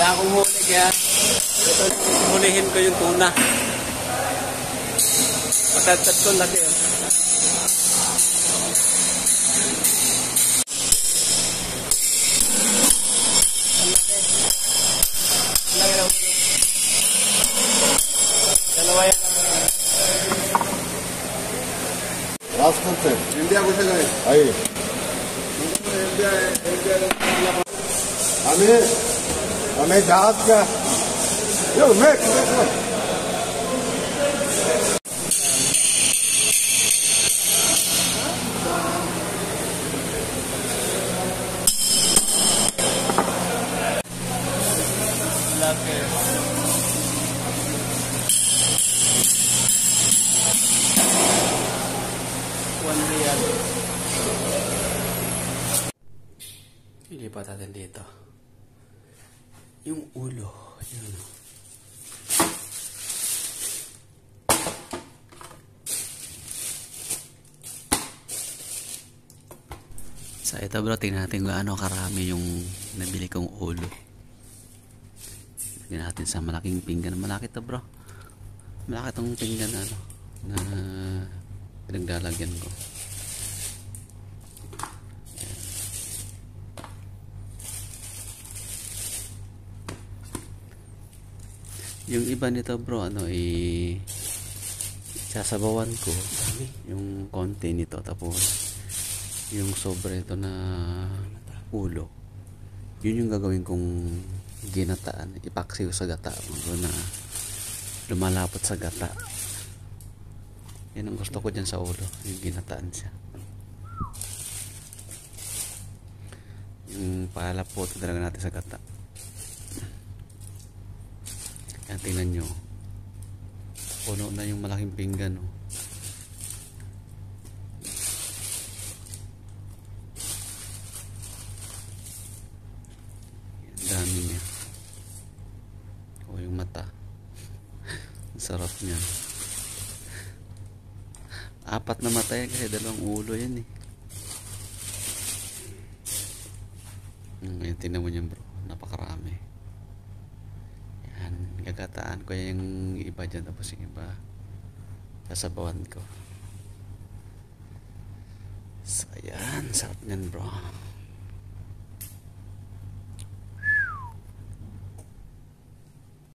Wala akong huli kaya ito, hulihin ko yung tuna. Pagtatad ko lagi. Rajasthan से इंडिया को से गए आई इंडिया हमें जहाज का यो मैं Ilipat natin dito yung ulo. Yun. Sa ito bro, tingnan natin kung ano karami yung nabili kong ulo. Tingnan natin sa malaking pinggan. Malaki to bro. Malaki tong pinggan na pinaglalagyan ko. Yung iba nito bro, sasabawan ko yung konti nito, tapos yung sobra ito na ulo, yun yung gagawin kong ginataan, ipaksiw sa gata na lumalapot sa gata. Yan ang gusto ko dyan sa ulo, yung ginataan siya, yung palapot talaga natin sa gata. Yan, tingnan nyo, puno na yung malaking pinggan, oh. Yan, dami niya. O yung mata, ang sarap niya. 4 na mata yan kasi 2 ulo yan eh. Yan, tingnan mo niyan bro, napakarami. Gagataan ko yung iba dyan, tapos yung iba sasabawan ko. So ayan, sarap nyan bro.